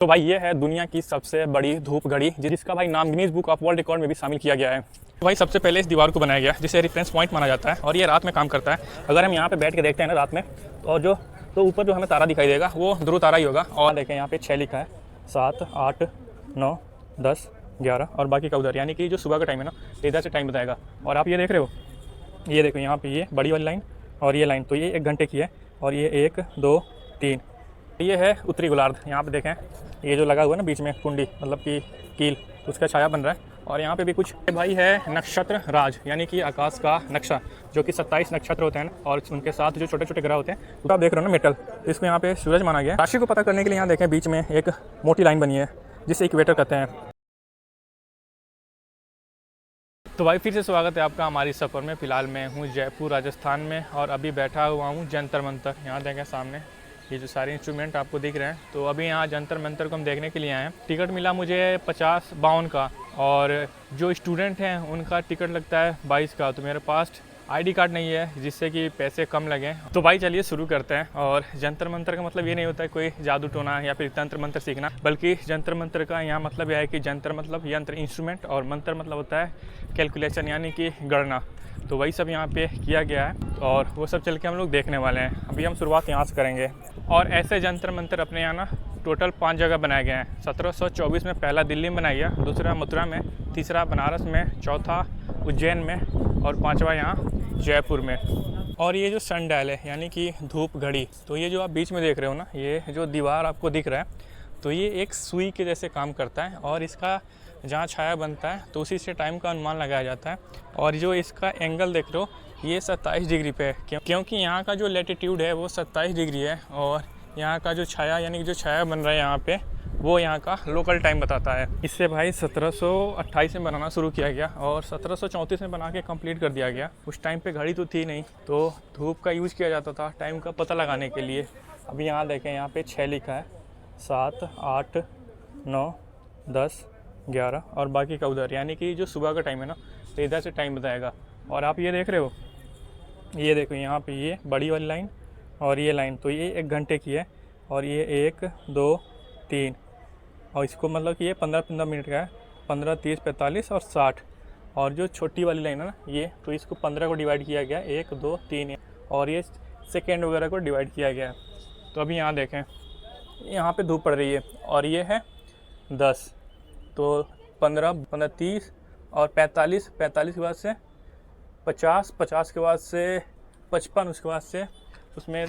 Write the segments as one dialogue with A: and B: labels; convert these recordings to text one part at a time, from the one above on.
A: तो भाई ये है दुनिया की सबसे बड़ी धूप घड़ी जिसका भाई नाम Guinness book of world record में भी शामिल किया गया है। तो भाई सबसे पहले इस दीवार को बनाया गया जिसे रेफरेंस पॉइंट माना जाता है और ये रात में काम करता है। अगर हम यहाँ पे बैठ के देखते हैं ना रात में तो ऊपर जो हमें तारा दिखाई देगा वो ध्रुव तारा ही होगा। और देखें यहाँ पे 6 लिखा है, 7, 8, 9, 10, 11 और बाकी का उधर, यानी कि जो सुबह का टाइम है ना इधर से टाइम बताएगा। और आप ये देख रहे हो, ये देखो यहाँ पे ये बड़ी वाली लाइन और ये लाइन, तो ये 1 घंटे की है और ये 1, 2, 3, ये है उत्तरी गोलार्ध। यहाँ पे देखें ये जो लगा हुआ है ना बीच में कुंडी मतलब कि कील, तो उसका छाया बन रहा है। और यहाँ पे भी कुछ भाई है नक्षत्र राज, यानी कि आकाश का नक्शा, जो कि 27 नक्षत्र होते हैं और उनके साथ जो छोटे छोटे ग्रह होते हैं। तो आप देख रहे हो ना मेटल, तो इसको यहाँ पे सूरज माना गया है। राशि को पता करने के लिए यहाँ देखें बीच में एक मोटी लाइन बनी है जिसे इक्वेटर कहते हैं। तो भाई फिर से स्वागत है आपका हमारी सफ़र में। फ़िलहाल मैं हूँ जयपुर राजस्थान में और अभी बैठा हुआ हूँ जंतर मंतर। यहाँ देखें सामने ये जो सारे इंस्ट्रूमेंट आपको दिख रहे हैं, तो अभी यहाँ जंतर मंतर को हम देखने के लिए आए हैं। टिकट मिला मुझे 50-52 का और जो स्टूडेंट हैं उनका टिकट लगता है 22 का। तो मेरे पास आईडी कार्ड नहीं है जिससे कि पैसे कम लगें। तो भाई चलिए शुरू करते हैं। और जंतर मंतर का मतलब ये नहीं होता है कोई जादू टोना या फिर तंत्र मंत्र सीखना, बल्कि जंतर मंतर का यहाँ मतलब यह है कि जंतर मतलब यंत्र इंस्ट्रूमेंट और मंत्र मतलब होता है कैलकुलेशन यानी कि गणना। तो वही सब यहाँ पे किया गया है और वो सब चल के हम लोग देखने वाले हैं। अभी हम शुरुआत यहाँ से करेंगे। और ऐसे जंतर मंतर अपने यहाँ ना टोटल 5 जगह बनाए गए हैं। 1724 में पहला दिल्ली में बनाया गया, दूसरा मथुरा में, तीसरा बनारस में, चौथा उज्जैन में और 5वां यहाँ जयपुर में। और ये जो सन डायल है यानी कि धूप घड़ी, तो ये जो आप बीच में देख रहे हो ना, ये जो दीवार आपको दिख रहा है, तो ये एक सुई के जैसे काम करता है और इसका जहाँ छाया बनता है तो उसी से टाइम का अनुमान लगाया जाता है। और जो इसका एंगल देख रहे हो ये 27 डिग्री पे है, क्योंकि यहाँ का जो लैटिट्यूड है वो 27 डिग्री है और यहाँ का जो छाया यानी कि जो छाया बन रहा है यहाँ पे वो यहाँ का लोकल टाइम बताता है। इससे भाई 1728 में बनाना शुरू किया गया और 1734 में बना के कंप्लीट कर दिया गया। उस टाइम पे घड़ी तो थी नहीं, तो धूप का यूज़ किया जाता था टाइम का पता लगाने के लिए। अभी यहाँ देखें यहाँ पे 6 लिखा है, 7, 8, 9, 10, 11 और बाकी का उधर, यानी कि जो सुबह का टाइम है ना तो इधर से टाइम बताएगा। और आप ये देख रहे हो, ये देखो यहाँ पे ये बड़ी वाली लाइन और ये लाइन, तो ये 1 घंटे की है और ये 1, 2, 3 और इसको मतलब कि ये 15-15 मिनट का है, 15, 30, 45 और 60। और जो छोटी वाली लाइन है ना ये, तो इसको 15 को डिवाइड किया गया, 1, 2, 3 और ये सेकेंड वगैरह को डिवाइड किया गया। तो अभी यहाँ देखें यहाँ पे धूप पड़ रही है और ये है 10, तो 15, 15, 30 और 45, 45 के बाद से 50, 50 के बाद से 55, उसके बाद से उसमें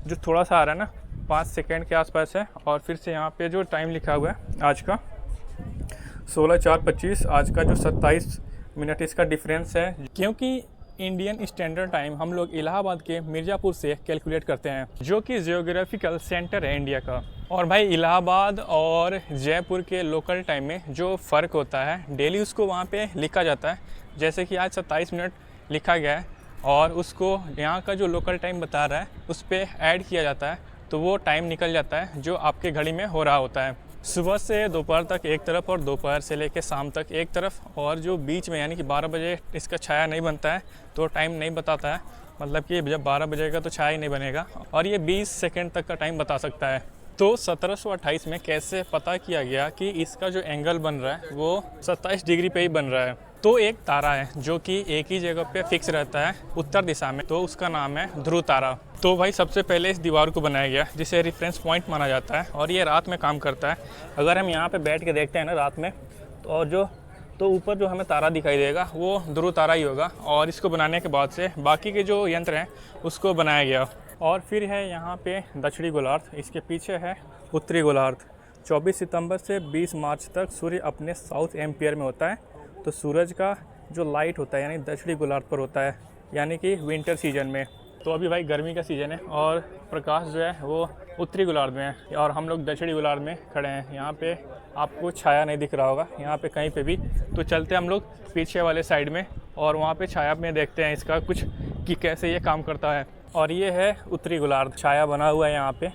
A: जो थोड़ा सा आ रहा है ना 5 सेकेंड के आसपास है। और फिर से यहाँ पे जो टाइम लिखा हुआ है आज का 16/4/25, आज का जो 27 मिनट इसका डिफरेंस है, क्योंकि इंडियन स्टैंडर्ड टाइम हम लोग इलाहाबाद के मिर्ज़ापुर से कैलकुलेट करते हैं, जो कि जियोग्राफिकल सेंटर है इंडिया का। और भाई इलाहाबाद और जयपुर के लोकल टाइम में जो फ़र्क होता है डेली उसको वहाँ पे लिखा जाता है। जैसे कि आज 27 मिनट लिखा गया है और उसको यहाँ का जो लोकल टाइम बता रहा है उस पर ऐड किया जाता है, तो वो टाइम निकल जाता है जो आपके घड़ी में हो रहा होता है। सुबह से दोपहर तक एक तरफ और दोपहर से लेकर शाम तक एक तरफ, और जो बीच में यानी कि 12 बजे इसका छाया नहीं बनता है तो टाइम नहीं बताता है, मतलब कि जब 12 बजेगा तो छाया ही नहीं बनेगा। और ये 20 सेकंड तक का टाइम बता सकता है। तो 1728 में कैसे पता किया गया कि इसका जो एंगल बन रहा है वो 27 डिग्री पे ही बन रहा है। तो एक तारा है जो कि एक ही जगह पे फिक्स रहता है उत्तर दिशा में, तो उसका नाम है ध्रुव तारा। तो भाई सबसे पहले इस दीवार को बनाया गया जिसे रेफरेंस पॉइंट माना जाता है और ये रात में काम करता है। अगर हम यहाँ पे बैठ के देखते हैं ना रात में तो ऊपर जो हमें तारा दिखाई देगा वो ध्रुव तारा ही होगा। और इसको बनाने के बाद से बाकी के जो यंत्र हैं उसको बनाया गया। और फिर है यहाँ पे दक्षिणी गोलार्ध, इसके पीछे है उत्तरी गोलार्ध। 24 सितंबर से 20 मार्च तक सूर्य अपने साउथ एम्पियर में होता है, तो सूरज का जो लाइट होता है यानी दक्षिणी गोलार्ध पर होता है, यानी कि विंटर सीजन में। तो अभी भाई गर्मी का सीज़न है और प्रकाश जो है वो उत्तरी गोलार्ध में है और हम लोग दक्षिणी गोलार्ध में खड़े हैं। यहाँ पे आपको छाया नहीं दिख रहा होगा यहाँ पे कहीं पे भी, तो चलते हम लोग पीछे वाले साइड में और वहाँ पे छाया में देखते हैं इसका कुछ कि कैसे ये काम करता है। और ये है उत्तरी गोलार्ध, छाया बना हुआ है यहाँ पे,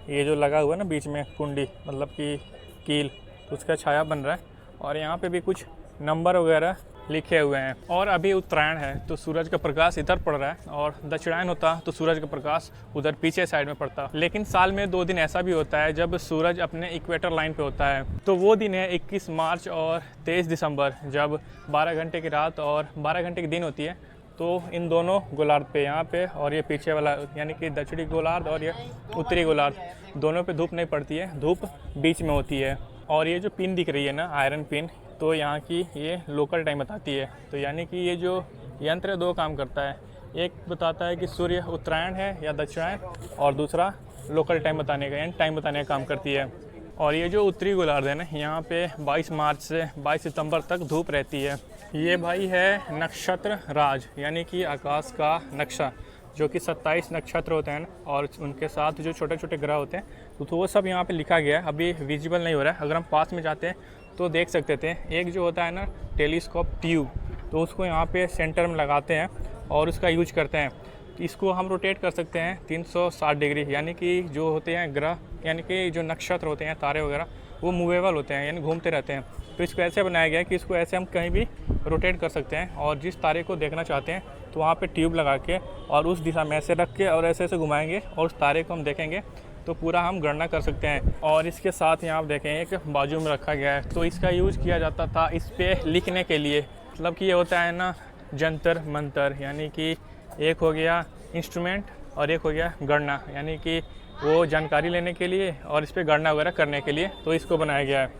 A: ये जो लगा हुआ है ना बीच में कुंडी मतलब कि कील, तो उसका छाया बन रहा है। और यहाँ पे भी कुछ नंबर वगैरह लिखे हुए हैं। और अभी उत्तरायण है तो सूरज का प्रकाश इधर पड़ रहा है, और दक्षिणायन होता तो सूरज का प्रकाश उधर पीछे साइड में पड़ता। लेकिन साल में 2 दिन ऐसा भी होता है जब सूरज अपने इक्वेटर लाइन पे होता है, तो वो दिन है 21 मार्च और 23 दिसंबर, जब 12 घंटे की रात और 12 घंटे की दिन होती है। तो इन दोनों गोलार्ध पे, यहाँ पे और ये पीछे वाला यानी कि दक्षिणी गोलार्ध और ये उत्तरी गोलार्ध, दोनों पे धूप नहीं पड़ती है, धूप बीच में होती है। और ये जो पिन दिख रही है ना, आयरन पिन, तो यहाँ की ये लोकल टाइम बताती है। तो यानी कि ये जो यंत्र है 2 काम करता है, एक बताता है कि सूर्य उत्तरायण है या दक्षिणायन, और दूसरा लोकल टाइम बताने का यानी टाइम बताने का काम करती है। और ये जो उत्तरी गोलार्ध है ना, यहाँ पे 22 मार्च से 22 सितंबर तक धूप रहती है। ये भाई है नक्षत्र राज, यानी कि आकाश का नक्शा, जो कि 27 नक्षत्र होते हैं ना, और उनके साथ जो छोटे छोटे ग्रह होते हैं, तो वो सब यहाँ पे लिखा गया है। अभी विजिबल नहीं हो रहा है, अगर हम पास में जाते हैं तो देख सकते थे। एक जो होता है ना टेलीस्कोप ट्यूब, तो उसको यहाँ पे सेंटर में लगाते हैं और उसका यूज करते हैं। तो इसको हम रोटेट कर सकते हैं 360 डिग्री, यानी कि जो होते हैं ग्रह, यानी कि जो नक्षत्र होते हैं, तारे वगैरह, वो मूवेबल होते हैं, यानी घूमते रहते हैं। तो इसको ऐसे बनाया गया है कि इसको ऐसे हम कहीं भी रोटेट कर सकते हैं, और जिस तारे को देखना चाहते हैं तो वहाँ पे ट्यूब लगा के और उस दिशा में ऐसे रख के और ऐसे ऐसे घुमाएंगे और उस तारे को हम देखेंगे, तो पूरा हम गणना कर सकते हैं। और इसके साथ यहाँ आप देखें एक बाजू में रखा गया है, तो इसका यूज़ किया जाता था इस पर लिखने के लिए। मतलब कि ये होता है ना जंतर मंतर, यानी कि एक हो गया इंस्ट्रूमेंट और एक हो गया गणना, यानी कि वो जानकारी लेने के लिए और इस पर गणना वगैरह करने के लिए, तो इसको बनाया गया है।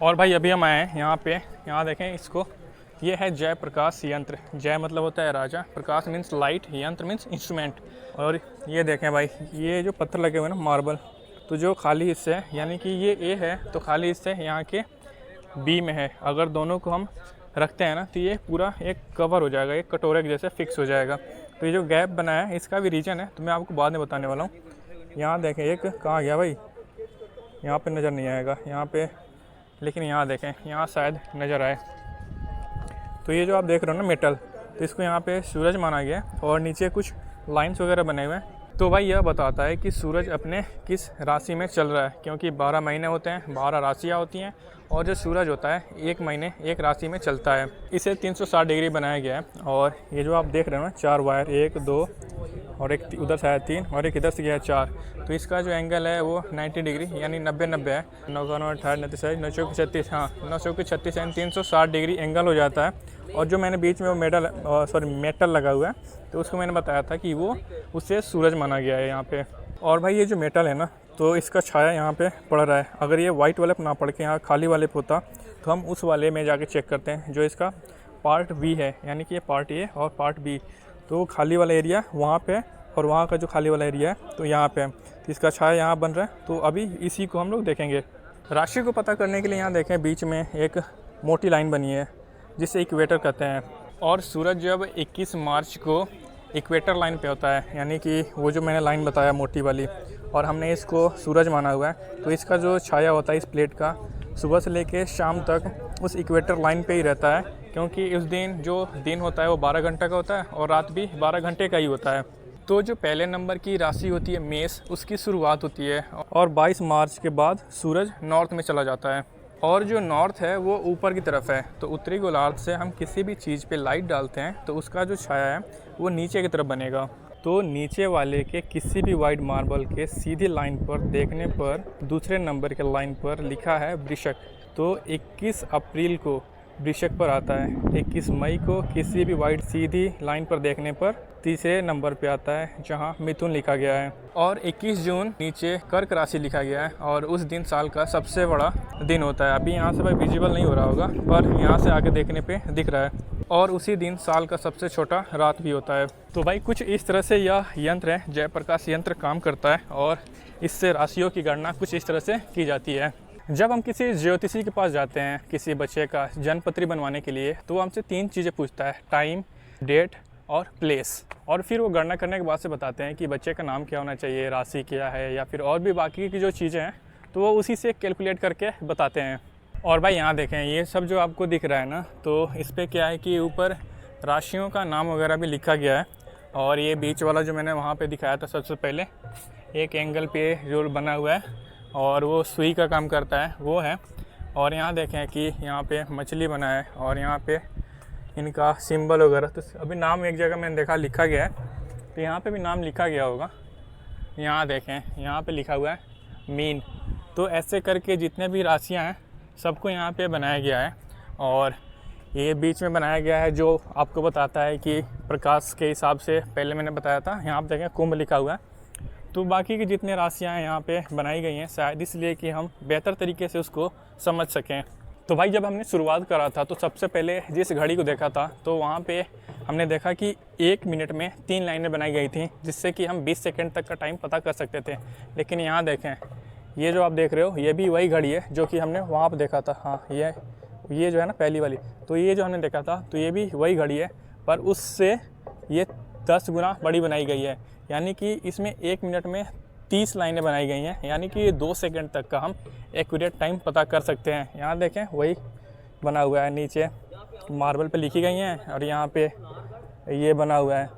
A: और भाई अभी हम आए हैं यहाँ पे, यहाँ देखें इसको, ये है जय प्रकाश यंत्र। जय मतलब होता है राजा, प्रकाश मीन्स लाइट, यंत्र मीन्स इंस्ट्रूमेंट। और ये देखें भाई, ये जो पत्थर लगे हुए हैं ना मार्बल, तो जो खाली हिस्से है, यानी कि ये ए है तो खाली हिस्से यहाँ के बी में है। अगर दोनों को हम रखते हैं ना तो ये पूरा एक कवर हो जाएगा, एक कटोरे के जैसे फिक्स हो जाएगा। तो ये जो गैप बना है इसका भी रीजन है, तो मैं आपको बाद में बताने वाला हूँ। यहाँ देखें एक कहाँ गया भाई, यहाँ पे नज़र नहीं आएगा यहाँ पे, लेकिन यहाँ देखें, यहाँ शायद नज़र आए। तो ये जो आप देख रहे हो ना मेटल, तो इसको यहाँ पे सूरज माना गया है, और नीचे कुछ लाइंस वगैरह बने हुए हैं। तो भाई यह बताता है कि सूरज अपने किस राशि में चल रहा है, क्योंकि 12 महीने होते हैं, 12 राशियाँ होती हैं, और जो सूरज होता है 1 महीने 1 राशि में चलता है। इसे 360 डिग्री बनाया गया है। और ये जो आप देख रहे हो ना 4 वायर, 1 2 और एक उधर से आया 3 और एक इधर से गया 4, तो इसका जो एंगल है वो 90 डिग्री यानी 90 है। 9 18 29 9 36, हाँ 9 36 यानी 360 डिग्री एंगल हो जाता है। और जो मैंने बीच में वो मेटल लगा हुआ है, तो उसको मैंने बताया था कि वो उससे सूरज माना गया है यहाँ पे। और भाई ये जो मेटल है ना, तो इसका छाया यहाँ पे पड़ रहा है। अगर ये वाइट वाले पे ना पड़ के यहाँ खाली वाले पे होता, तो हम उस वाले में जाके चेक करते हैं जो इसका पार्ट बी है, यानी कि ये पार्ट ए और पार्ट बी। तो खाली वाला एरिया वहाँ पे और वहाँ का जो खाली वाला एरिया है तो यहाँ पे, तो इसका छाया यहाँ बन रहा है। तो अभी इसी को हम लोग देखेंगे। राशि को पता करने के लिए यहाँ देखें बीच में एक मोटी लाइन बनी है जिसे इक्वेटर कहते हैं। और सूरज जब 21 मार्च को इक्वेटर लाइन पे होता है, यानी कि वो जो मैंने लाइन बताया मोटी वाली, और हमने इसको सूरज माना हुआ है, तो इसका जो छाया होता है इस प्लेट का सुबह से लेके शाम तक उस इक्वेटर लाइन पे ही रहता है, क्योंकि उस दिन जो दिन होता है वो 12 घंटे का होता है और रात भी 12 घंटे का ही होता है। तो जो पहले नंबर की राशि होती है मेष, उसकी शुरुआत होती है, और 22 मार्च के बाद सूरज नॉर्थ में चला जाता है। और जो नॉर्थ है वो ऊपर की तरफ है, तो उत्तरी गोलार्ध से हम किसी भी चीज़ पे लाइट डालते हैं तो उसका जो छाया है वो नीचे की तरफ बनेगा। तो नीचे वाले के किसी भी वाइट मार्बल के सीधी लाइन पर देखने पर दूसरे नंबर के लाइन पर लिखा है वृश्चिक, तो 21 अप्रैल को वृश्चिक पर आता है। 21 मई को किसी भी वाइट सीधी लाइन पर देखने पर तीसरे नंबर पे आता है जहां मिथुन लिखा गया है। और 21 जून नीचे कर्क राशि लिखा गया है, और उस दिन साल का सबसे बड़ा दिन होता है। अभी यहाँ से भाई विजिबल नहीं हो रहा होगा, पर यहाँ से आगे देखने पे दिख रहा है। और उसी दिन साल का सबसे छोटा रात भी होता है। तो भाई कुछ इस तरह से यह यंत्र है, जय प्रकाश यंत्र काम करता है, और इससे राशियों की गणना कुछ इस तरह से की जाती है। जब हम किसी ज्योतिषी के पास जाते हैं किसी बच्चे का जन्मपत्री बनवाने के लिए, तो वो हमसे 3 चीज़ें पूछता है, टाइम, डेट और प्लेस। और फिर वो गणना करने के बाद से बताते हैं कि बच्चे का नाम क्या होना चाहिए, राशि क्या है, या फिर और भी बाकी की जो चीज़ें हैं, तो वो उसी से कैलकुलेट करके बताते हैं। और भाई यहाँ देखें, ये सब जो आपको दिख रहा है ना, तो इस पर क्या है कि ऊपर राशियों का नाम वगैरह भी लिखा गया है। और ये बीच वाला जो मैंने वहाँ पे दिखाया था सबसे पहले, एक एंगल पे जो बना हुआ है और वो सुई का काम करता है वो है। और यहाँ देखें कि यहाँ पे मछली बना है, और यहाँ पे इनका सिंबल वगैरह। तो अभी नाम एक जगह मैंने देखा लिखा गया है, तो यहाँ पे भी नाम लिखा गया होगा। यहाँ देखें, यहाँ पे लिखा हुआ है मीन। तो ऐसे करके जितने भी राशियाँ हैं सबको यहाँ पे बनाया गया है, और ये बीच में बनाया गया है जो आपको बताता है कि प्रकाश के हिसाब से, पहले मैंने बताया था। यहाँ पे देखें कुंभ लिखा हुआ है। तो बाकी की जितने राशियाँ यहाँ पे बनाई गई हैं शायद इसलिए कि हम बेहतर तरीके से उसको समझ सकें। तो भाई जब हमने शुरुआत करा था तो सबसे पहले जिस घड़ी को देखा था तो वहाँ पे हमने देखा कि 1 मिनट में 3 लाइनें बनाई गई थी, जिससे कि हम 20 सेकंड तक का टाइम पता कर सकते थे। लेकिन यहाँ देखें, ये जो आप देख रहे हो ये भी वही घड़ी है जो कि हमने वहाँ पर देखा था। हाँ, ये जो है ना पहली वाली, तो ये जो हमने देखा था तो ये भी वही घड़ी है, पर उससे ये 10 गुना बड़ी बनाई गई है। यानी कि इसमें 1 मिनट में 30 लाइनें बनाई गई हैं, यानी कि 2 सेकंड तक का हम एक्यूरेट टाइम पता कर सकते हैं। यहाँ देखें वही बना हुआ है, नीचे मार्बल पे लिखी गई हैं, और यहाँ पे ये बना हुआ है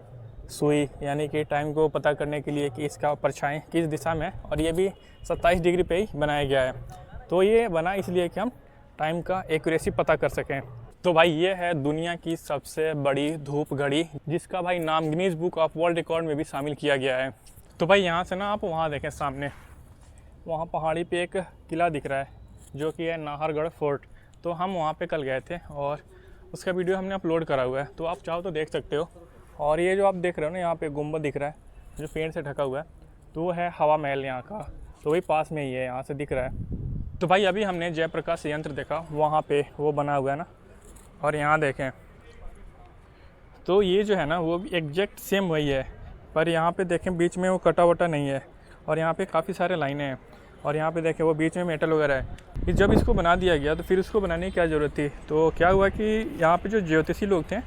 A: सुई, यानी कि टाइम को पता करने के लिए कि इसका परछाई किस दिशा में है, और ये भी 27 डिग्री पे ही बनाया गया है। तो ये बना इसलिए कि हम टाइम का एक्यूरेसी पता कर सकें। तो भाई ये है दुनिया की सबसे बड़ी धूप घड़ी, जिसका भाई नाम Guinness book of world record में भी शामिल किया गया है। तो भाई यहाँ से ना आप वहाँ देखें, सामने वहाँ पहाड़ी पे एक किला दिख रहा है जो कि है नाहरगढ़ फोर्ट। तो हम वहाँ पे कल गए थे और उसका वीडियो हमने अपलोड करा हुआ है, तो आप चाहो तो देख सकते हो। और ये जो आप देख रहे हो ना, यहाँ पे गुम्बद दिख रहा है जो पेड़ से ढका हुआ है, तो वो है हवा महल यहाँ का, तो वही पास में ही है, यहाँ से दिख रहा है। तो भाई अभी हमने जयप्रकाश यंत्र देखा, वहाँ पे वो बना हुआ है ना, और यहाँ देखें तो ये जो है ना वो भी एग्जैक्ट सेम वही है, पर यहाँ पे देखें बीच में वो कटा वटा नहीं है, और यहाँ पे काफ़ी सारे लाइनें हैं, और यहाँ पे देखें वो बीच में मेटल वगैरह है। जब इसको बना दिया गया तो फिर उसको बनाने की क्या ज़रूरत थी? तो क्या हुआ कि यहाँ पे जो ज्योतिषी लोग थे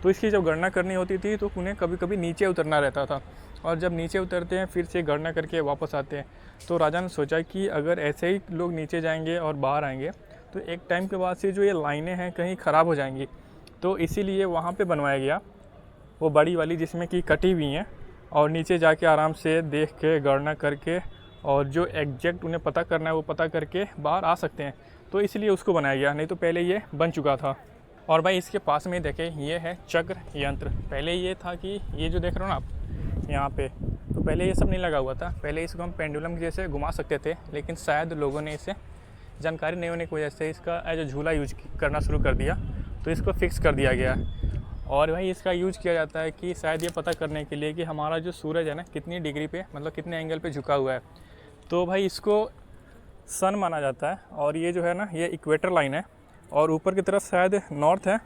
A: तो इसकी जब गणना करनी होती थी तो उन्हें कभी कभी नीचे उतरना रहता था, और जब नीचे उतरते हैं फिर से गणना करके वापस आते हैं। तो राजा ने सोचा कि अगर ऐसे ही लोग नीचे जाएंगे और बाहर आएंगे तो एक टाइम के बाद से जो ये लाइनें हैं कहीं ख़राब हो जाएंगी, तो इसीलिए वहाँ पे बनवाया गया वो बड़ी वाली जिसमें कि कटी हुई हैं, और नीचे जाके आराम से देख के गणना करके और जो एग्जैक्ट उन्हें पता करना है वो पता करके बाहर आ सकते हैं। तो इसलिए उसको बनाया गया, नहीं तो पहले ये बन चुका था। और भाई इसके पास में देखें ये है चक्र यंत्र। पहले ये था कि ये जो देख रहे हो ना आप यहाँ पे, तो पहले ये सब नहीं लगा हुआ था, पहले इसको हम पेंडुलम जैसे घुमा सकते थे, लेकिन शायद लोगों ने इसे जानकारी नहीं होने की वजह से इसका एज ए झूला यूज करना शुरू कर दिया, तो इसको फिक्स कर दिया गया। और भाई इसका यूज किया जाता है कि शायद ये पता करने के लिए कि हमारा जो सूरज है ना कितनी डिग्री पे, मतलब कितने एंगल पे झुका हुआ है। तो भाई इसको सन माना जाता है, और ये जो है ना ये इक्वेटर लाइन है, और ऊपर की तरफ शायद नॉर्थ है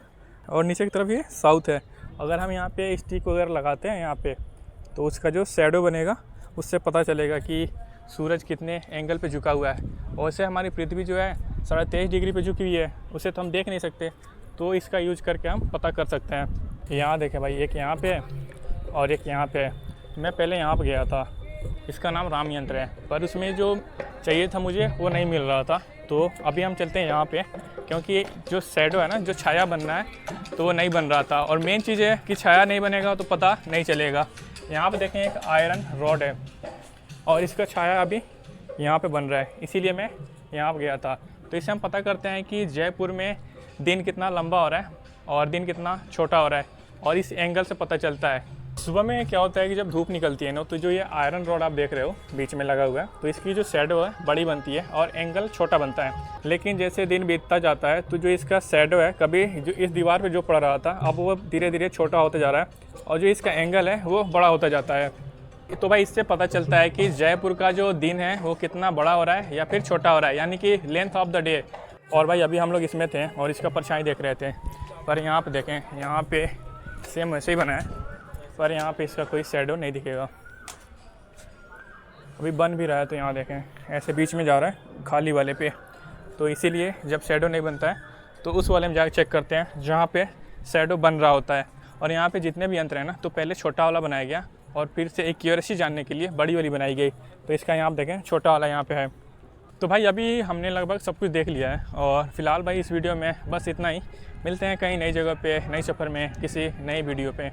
A: और नीचे की तरफ ये साउथ है। अगर हम यहाँ पे स्टिक वगैरह लगाते हैं यहाँ पे, तो उसका जो शैडो बनेगा उससे पता चलेगा कि सूरज कितने एंगल पे झुका हुआ है। और वैसे हमारी पृथ्वी जो है 23.5 डिग्री पे झुकी हुई है, उसे तो हम देख नहीं सकते, तो इसका यूज करके हम पता कर सकते हैं। यहाँ देखें भाई, एक यहाँ पे है और एक यहाँ पे है। मैं पहले यहाँ पे गया था, इसका नाम राम यंत्र है, पर उसमें जो चाहिए था मुझे वो नहीं मिल रहा था। तो अभी हम चलते हैं यहाँ पे, क्योंकि जो शैडो है ना, जो छाया बनना है, तो वो नहीं बन रहा था। और मेन चीज़ है कि छाया नहीं बनेगा तो पता नहीं चलेगा। यहाँ पे देखें एक आयरन रॉड है, और इसका छाया अभी यहाँ पे बन रहा है, इसीलिए मैं यहाँ पे गया था। तो इससे हम पता करते हैं कि जयपुर में दिन कितना लंबा हो रहा है और दिन कितना छोटा हो रहा है, और इस एंगल से पता चलता है। सुबह में क्या होता है कि जब धूप निकलती है ना, तो जो ये आयरन रॉड आप देख रहे हो बीच में लगा हुआ है, तो इसकी जो शैडो है बड़ी बनती है और एंगल छोटा बनता है। लेकिन जैसे दिन बीतता जाता है तो जो इसका शैडो है, कभी जो इस दीवार पे जो पड़ रहा था, अब वो धीरे धीरे छोटा होता जा रहा है, और जो इसका एंगल है वो बड़ा होता जाता है। तो भाई इससे पता चलता है कि जयपुर का जो दिन है वो कितना बड़ा हो रहा है या फिर छोटा हो रहा है, यानी कि लेंथ ऑफ द डे। और भाई अभी हम लोग इसमें थे और इसका परछाई देख रहे थे, पर यहाँ पे देखें, यहाँ पे सेम वैसे ही बना है, पर यहाँ पे इसका कोई शैडो नहीं दिखेगा। अभी बन भी रहा है, तो यहाँ देखें ऐसे बीच में जा रहा है खाली वाले पे, तो इसीलिए जब शैडो नहीं बनता है तो उस वाले में जाकर चेक करते हैं जहाँ पे शैडो बन रहा होता है। और यहाँ पे जितने भी यंत्र हैं ना, तो पहले छोटा वाला बनाया गया और फिर से एक्यूरेसी जानने के लिए बड़ी वाली बनाई गई। तो इसका यहाँ आप देखें छोटा वाला यहाँ पे है। तो भाई अभी हमने लगभग सब कुछ देख लिया है, और फिलहाल भाई इस वीडियो में बस इतना ही। मिलते हैं कहीं नई जगह पे, नई सफ़र में, किसी नई वीडियो पे।